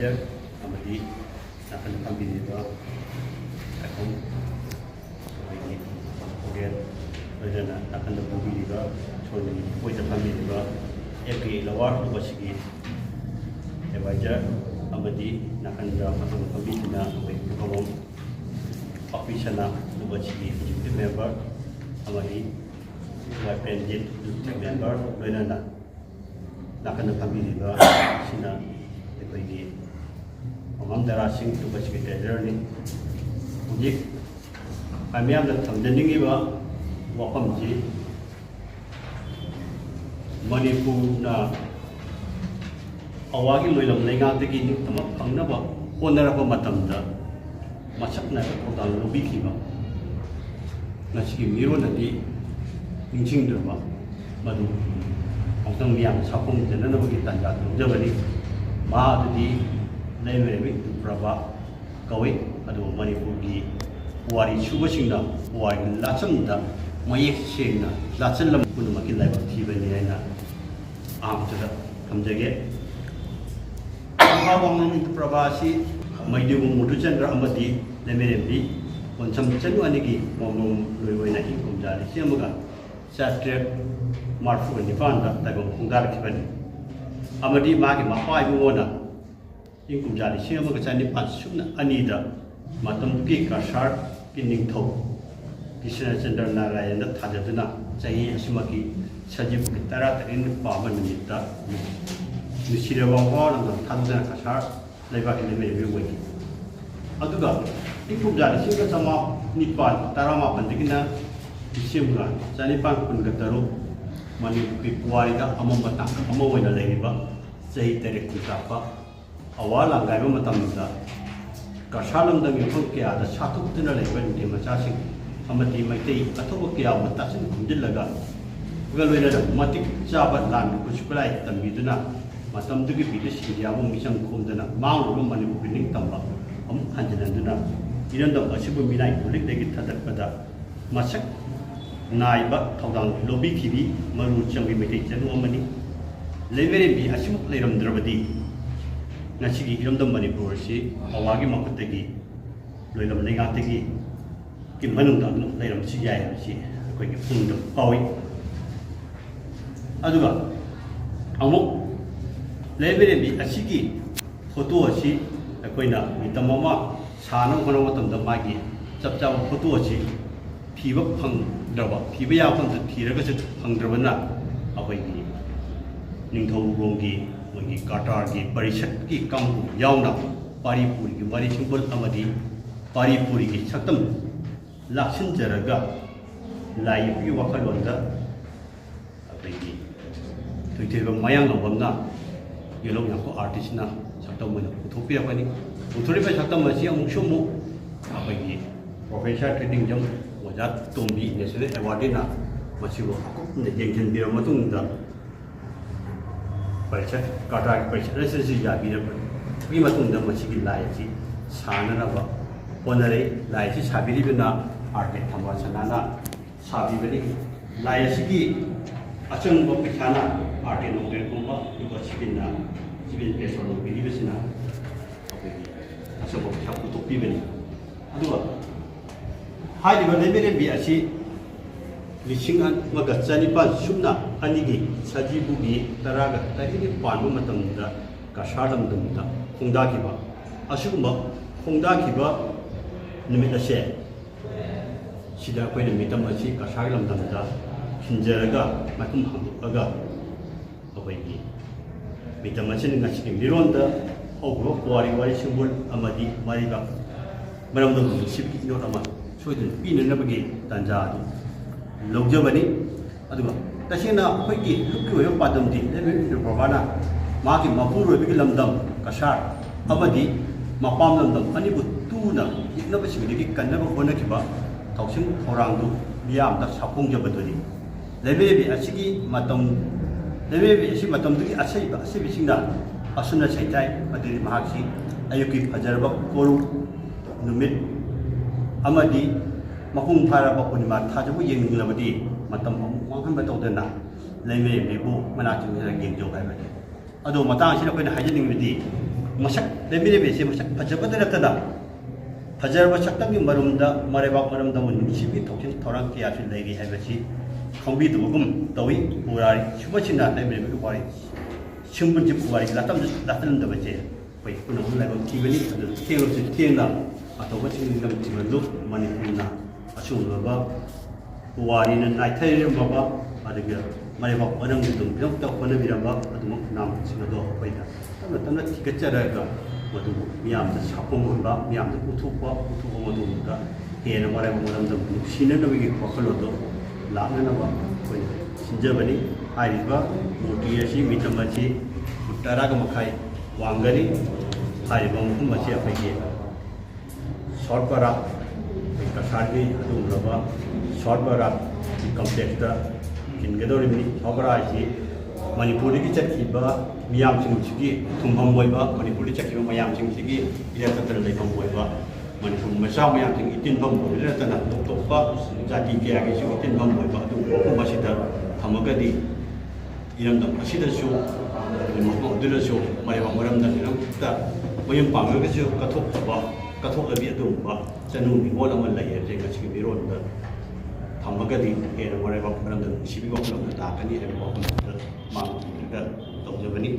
amadi nakan kami itu aku ini kemudian ada akan lebih juga soalnya kita kami juga every lawar itu sih evajar amadi nakan juga macam kamitina kalau official itu sih itu member amadi representative member benar nakan kami juga sina itu Amam darasing tu bas kita journey. Ujik kami am dah tamjending iba wakam ji Manipur na awagi loilam lengang tegi ni tamak pangna ba honara ba matam da masak na ko dal lobi ki ba na sigi miro na di ningching der ba madu ongtang miam sapong jana na bagi tanja tu jabani ma di Lemerik Prabha Kawi adu Manipurgi wari subasingna wari lachamda mayek sengna lachalam pun makin lai thibani aina amtada kamjage Bawang Prabha si maidu mudu chandra amadi lemerembi koncham chanu anigi momom loiwena hi kumjari siamaga chapter marfu ni fanda tagom khungdar khibani amadi magi mapai buona ingkum jadi siapa kecandi pasumna anida matam ki kasar kining thau kisna chandra narayana thajaduna chahi asimaki sajib kitara tarin paman nita nisira bawon ang thajana kasar laiba ki lebe wei aduga ingkum jadi siapa sama nipan tarama pandikina isimga chani pan kun gataru mani ki kuarida amamata amawena leiba chahi terek kitapa awal anggai macam itu, kasalam dengan pengkia ada satu tenda level di macam sih, amati macam atau pengkia macam sih kumpul laga, kalau ada mati jabat lan kusuplai tapi itu na, macam tu kita sih dia mau misal kumpul na, mau lu mana bukan tambah, hanjaran itu na, ini dah masih belum minat kulik lagi terhadap pada masak naik bak thawang lobby kibi malu canggi macam itu amani, level ini asyik leram drabadi. Nasi iram Manipur si awagi makutegi loilam lengategi ki manung dam leiram si jaya si koi ki pungdam pawi aduga amuk lebere bi asigi photo asi koi na mitamama sanam kono matam da magi chap chap photo asi thiba phang draba thiba ya phang thiraga se phang drabana akoi ki ningthau rongi magi Qatar ki parishat ki kampu yauna paripuri ki mari simbol amadi paripuri ki saktam laksin jaraga lai ki wakalonda apegi tuiteba mayang lobamna yelong yang ko artist na saktam mo utopia pani utopia pa saktam ma siang musumu apegi professor training jam wajat tombi national award na masibo ako ne jengjen biro matungda Percaya kata percaya resesi jadi apa? Ini matung dah masih gilai sih. Sana apa? Ponare lai sih sabi ni bina arket tambah sana na sabi bini lai sih acung bapa sana arket nongkel kumpa itu sih bina sih besok nongkel ini besina. Apa ini? Acung bapa siapa topi bini. Aduh, hai di mana bini biasa Lisingan magacani pan sumna anigi sajibugi taraga tari panmu matamda kasaram damda khongda kiba asugumba khongda kiba nimit ase sida koi nimitam asi kasaram damda hinjaraga makum hamuga abai mitam asi ngasi mironda ogro wari wari simbol amadi mariga maramdo sibki no ama soidun pinna bagi tanja Logjabani, aduh, tapi na pergi lukui yang padam di, lebih berbana, makin mapur lebih lamdam, kasar, amadi, mapam lamdam, ani butuh na, ini apa sih jadi kan apa kena kiba, tausin orang tu biam tak sapung jabat tu ni, lebih asyik matam, lebih asyik matam tu asyik bising dah, asuna caitai, adiri mahasi, ayuki hajar bak koru, numit, amadi. Mahung para bapun mat tajabu yang ngelabadi matam mangkan betul dana leme bebu mana cuma yang jauh kai badi aduh matang sila kena haji dengan bedi मसक लेमिरेबेसे मसक फजबद नतना फजरब सक्तंगी मरुमदा मरेबाक मरमदा नुसिबी थोकिन थोरां कियासु लेगी हैबसी खंबीदुगुम तवी पुरारी सुबचिना लेमिरेबे वारी सिंबुंजि पुवारी लातलमदबचे pai kuna mun lai ki bani thelo se thena atau bacin lam timadu manipurna asung ba wari na nai thai ba ba adiga mari ba orang dum dum ta kona biramba adu nam sinado paida tamna tikachara ga madu miyam da sapong ba miyam da utu madu da hena mari ba maram dum sina na bi ko khalo do la na ba koi sinjabani ai ba moti asi mitamachi utara ga makai वांगरी हारिबम कुमचे अफगे शॉर्टपरा कसारगी अदुमरबा शॉर्टपरा complex दा जिनगदोरिबनी शॉर्टपरा आसी मणिपुर की चखिबा मियाम सिंगसिगी थुमहम बोइबा मणिपुर की चखिबा मयाम सिंगसिगी इलेक्टर लेफम बोइबा मणिपुर मसा मयाम सिंग इतिन फम बोइले तना तोपा जाति के आगे सु इतिन फम बोइबा अदु कुमसिदा थमगदी इरमदम असिदसु मदुरसु मरेबा मरमदा मयम पांगगसु कथोकबी अदुबा चनु निबोल अमन लैये जे गछि बिरोद थमगदी हेर मरेबा मरमदा सिबि वखलम ताकनी हे वखलम मांग तौजबनी